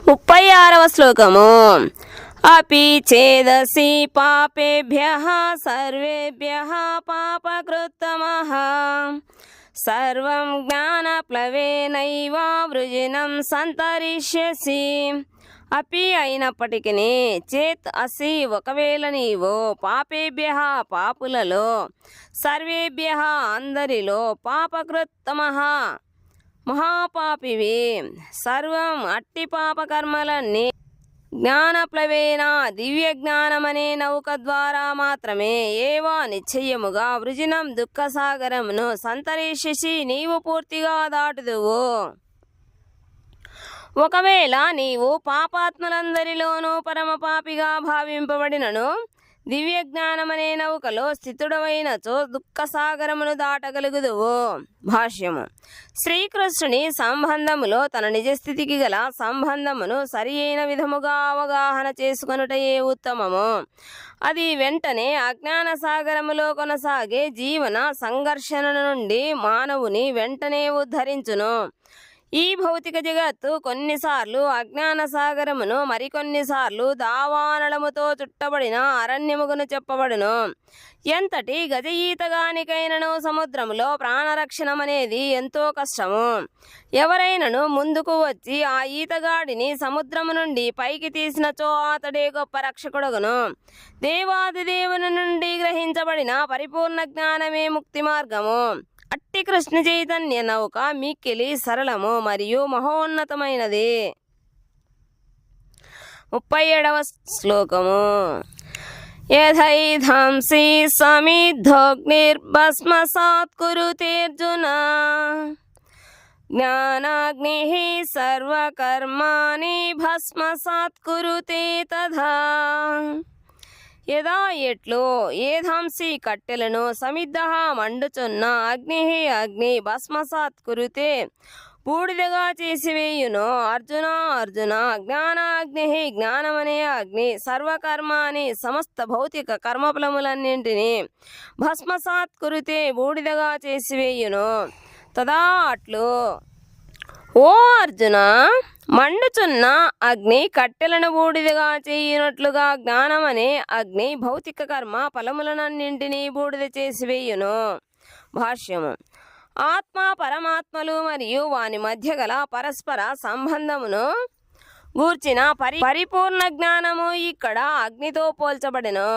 36వ శ్లోకము. అపి చేదసి పాపేభ్యః సర్వేభ్యః పాపకృత్తమః సర్వం జ్ఞానప్లవేనైవ వృజినం సంతరిష్యసి. అపి అయినప్పటికీ, చేత్ అసి ఒకవేళ నీవు, పాపేభ్యః పాపులలో, సర్వేభ్యః అందరిలో, పాపకృత్తమః మహాపాపివి, సర్వం అట్టి పాపకర్మలన్నీ జ్ఞానప్లవేన దివ్య జ్ఞానమనే నౌక ద్వారా మాత్రమే ఏవా నిశ్చయముగా వృజినం దుఃఖసాగరమును సంతరిష్యసి నీవు పూర్తిగా దాటుదువు. ఒకవేళ నీవు పాపాత్ములందరిలోనూ పరమపాపిగా భావింపబడినను దివ్య జ్ఞానమనే నౌకలో స్థితుడవైనచో దుఃఖసాగరమును దాటగలుగుదువు. భాష్యము. శ్రీకృష్ణుని సంబంధములో తన నిజస్థితికి గల సంబంధమును సరి అయిన విధముగా అవగాహన చేసుకొనుటయే ఉత్తమము. అది వెంటనే అజ్ఞాన సాగరములో కొనసాగే జీవన సంఘర్షణ నుండి మానవుని వెంటనే ఉద్ధరించును. ఈ భౌతిక జగత్తు కొన్నిసార్లు అజ్ఞాన సాగరమును, మరికొన్నిసార్లు దావానలముతో చుట్టబడిన అరణ్యముగును చెప్పబడును. ఎంతటి గజ ఈతగానికైనను సముద్రములో ప్రాణరక్షణమనేది ఎంతో కష్టము. ఎవరైనను ముందుకు వచ్చి ఆ ఈతగాడిని సముద్రము నుండి పైకి తీసినచో అతడే గొప్ప రక్షకుడగును. దేవాది దేవుని నుండి గ్రహించబడిన పరిపూర్ణ జ్ఞానమే ముక్తి మార్గము. అట్టి కృష్ణ చైతన్య నౌక మిక్కిలి సరళము మరియు మహోన్నతమైనది. 37వ శ్లోకము. యథైధాంసి సమిద్ధోగ్నిర్భస్మసాత్ కురుతేర్జున జ్ఞానాగ్నిః సర్వకర్మాణి భస్మసాత్ కురుతే తథా. యదా ఎట్లు ఏధాంసి కట్టెలను సమిద్ధ మండుచున్న అగ్ని అగ్ని భస్మసాత్ కురుతే బూడిదగా చేసివేయును. అర్జున అర్జున జ్ఞానాగ్ని జ్ఞానమనే అగ్ని సర్వకర్మాని సమస్త భౌతిక కర్మఫలములన్నింటినీ భస్మసాత్ కురుతే బూడిదగా చేసివేయును. తదా అట్లు. ఓ అర్జున, మండుచున్న అగ్ని కట్టెలను బూడిదగా చేయునట్లుగా జ్ఞానమనే అగ్ని భౌతిక కర్మ ఫలములనన్నింటినీ బూడిద చేసివేయును. భాష్యము. ఆత్మ పరమాత్మలు మరియు వాని మధ్య గల పరస్పర సంబంధమును గూర్చిన పరిపూర్ణ జ్ఞానము ఇక్కడ అగ్నితో పోల్చబడెను.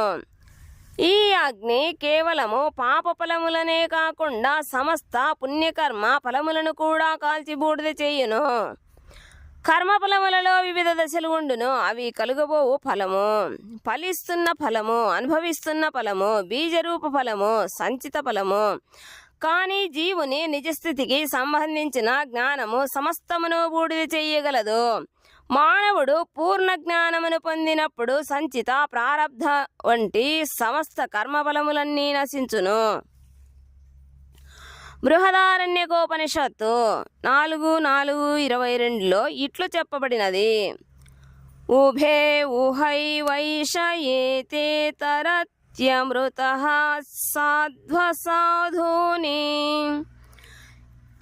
ఈ అగ్ని కేవలము పాప ఫలములనే కాకుండా సమస్త పుణ్యకర్మ ఫలములను కూడా కాల్చి బూడిద చేయును. కర్మఫలములలో వివిధ దశలు ఉండును. అవి కలుగబోవు ఫలము, ఫలిస్తున్న ఫలము, అనుభవిస్తున్న ఫలము, బీజరూప ఫలము, సంచిత ఫలము. కానీ జీవుని నిజస్థితికి సంబంధించిన జ్ఞానము సమస్తమును బూడిద చేయగలదు. మానవుడు పూర్ణ జ్ఞానమును పొందినప్పుడు సంచిత, ప్రారబ్ధ వంటి సమస్త కర్మఫలములన్నీ నశించును. బృహదారణ్యకోపనిషత్తు 4:4-22లో ఇట్లు చెప్పబడినది. ఉభే ఊహై వైషయేతే తరత్యమృతః సాధ్వసాధూని.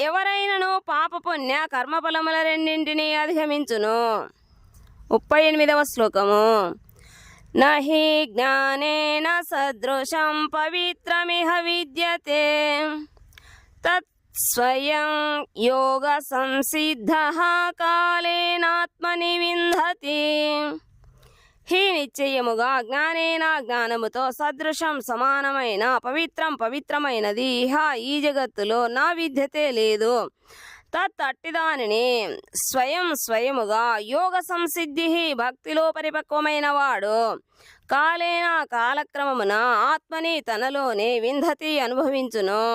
ఎవరైనను పాపపుణ్య కర్మఫలముల రెండింటినీ అధిగమించును. 38వ శ్లోకము. నహి జ్ఞానేన సదృశం పవిత్రమిహ విద్యతే తత్ స్వయం యోగ సంసిద్ధః కాలేనాత్మని వింధతి. హీ నిశ్చయముగా జ్ఞానేన జ్ఞానముతో సదృశం సమానమైన పవిత్రమైనది ఇహ ఈ జగత్తులో నా విద్యతే లేదు. తత్ అట్టిదానిని స్వయముగా యోగ సంసిద్ధి భక్తిలో పరిపక్వమైన వాడు కాలేన కాలక్రమమున ఆత్మని తనలోనే వింధతి అనుభవించును.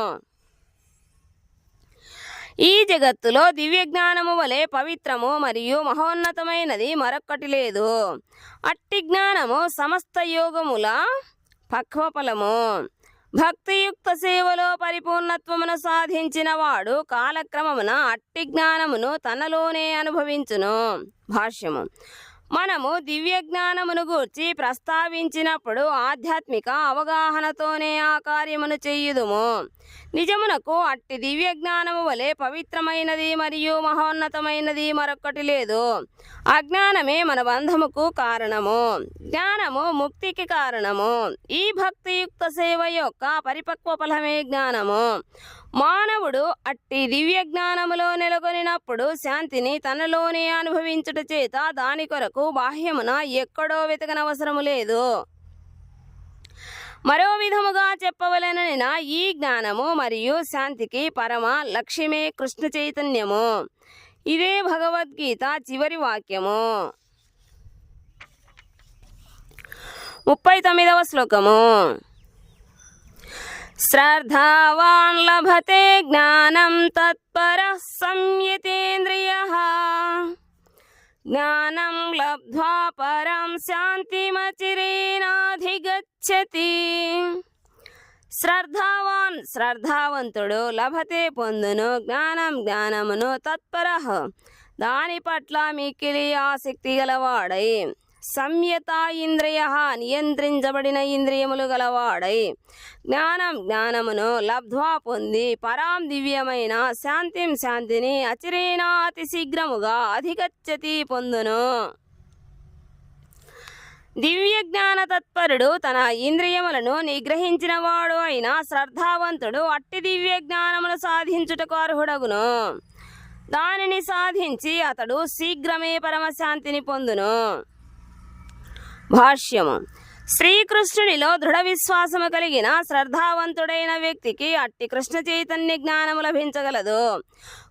ఈ జగత్తులో దివ్య జ్ఞానము వలె పవిత్రము మరియు మహోన్నతమైనది మరొక్కటి లేదు. అట్టి జ్ఞానము సమస్త యోగముల పక్వఫలము. భక్తియుక్త సేవలో పరిపూర్ణత్వమును సాధించిన వాడు కాలక్రమమున అట్టి జ్ఞానమును తనలోనే అనుభవించును. భాష్యము. మనము దివ్య జ్ఞానమును గూర్చి ప్రస్తావించినప్పుడు ఆధ్యాత్మిక అవగాహనతోనే ఆ కార్యమును చెయ్యుదుము. నిజమునకు అట్టి దివ్య జ్ఞానము వలె పవిత్రమైనది మరియు మహోన్నతమైనది మరొకటి లేదు. అజ్ఞానమే మన బంధముకు కారణము, జ్ఞానము ముక్తికి కారణము. ఈ భక్తియుక్త సేవ యొక్క పరిపక్వ ఫలమే జ్ఞానము. మానవుడు అట్టి దివ్య జ్ఞానములో నెలకొనినప్పుడు శాంతిని తనలోనే అనుభవించుట చేత దాని కొరకు బాహ్యమున ఎక్కడో వెతకనవసరము లేదు. మరో విధముగా చెప్పవలెననిన ఈ జ్ఞానము మరియు శాంతికి పరమ లక్ష్యమే కృష్ణ చైతన్యము. ఇదే భగవద్గీత చివరి వాక్యము. 39వ శ్లోకము. శ్రద్ధావాన్ లభతే జ్ఞానం తత్పరః సంయతేంద్రియః జ్ఞానం లబ్ధ్వా పరం శాంతిమచిరేనాధిగచ్చతి. శ్రద్ధావాన్ శ్రద్ధావంతుడు, లభతే పొందును, జ్ఞానం జ్ఞానమును, తత్పరః దాని పట్ల మిక్కిలి ఆసక్తి గలవాడై, సంయత ఇంద్రియ నియంత్రించబడిన ఇంద్రియములు గలవాడై, జ్ఞానం జ్ఞానమును లబ్ధ్వా పొంది, పరాం దివ్యమైన శాంతిం శాంతిని అచిరేనా అతి శీఘ్రముగా అధిగచ్చతి పొందును. దివ్య జ్ఞాన తత్పరుడు తన ఇంద్రియములను నిగ్రహించినవాడు అయిన శ్రద్ధావంతుడు అట్టి దివ్య జ్ఞానమును సాధించుటకు అర్హుడగును. దానిని సాధించి అతడు శీఘ్రమే పరమశాంతిని పొందును. భాష్యము. శ్రీకృష్ణునిలో దృఢ విశ్వాసము కలిగిన శ్రద్ధావంతుడైన వ్యక్తికి అట్టి కృష్ణ చైతన్య జ్ఞానము లభించగలదు.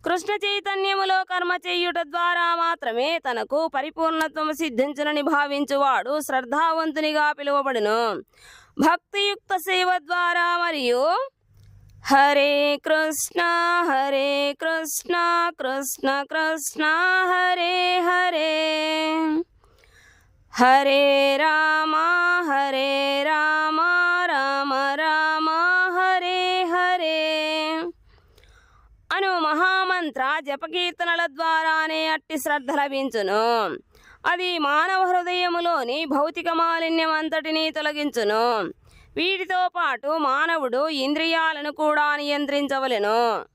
కృష్ణ చైతన్యములో కర్మ చేయుట ద్వారా మాత్రమే తనకు పరిపూర్ణత్వము సిద్ధించునని భావించువాడు శ్రద్ధావంతునిగా పిలువబడును. భక్తియుక్త సేవ ద్వారా మరియు హరే కృష్ణ కృష్ణ కృష్ణ హరే హరే హరే రామ రామ రామ హరే హరే అను మహామంత్ర జపకీర్తనల ద్వారానే అట్టి శ్రద్ధ లభించును. అది మానవ హృదయములోని భౌతిక మాలిన్యం అంతటినీ తొలగించును. వీటితో పాటు మానవుడు ఇంద్రియాలను కూడా నియంత్రించవలెను.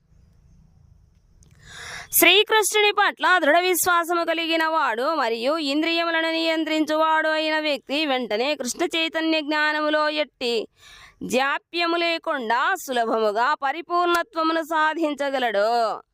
శ్రీకృష్ణుని పట్ల దృఢ విశ్వాసము కలిగిన వాడు మరియు ఇంద్రియములను నియంత్రించువాడు అయిన వ్యక్తి వెంటనే కృష్ణ చైతన్య జ్ఞానములో ఎట్టి జాప్యము లేకుండా సులభముగా పరిపూర్ణత్వమును సాధించగలడు.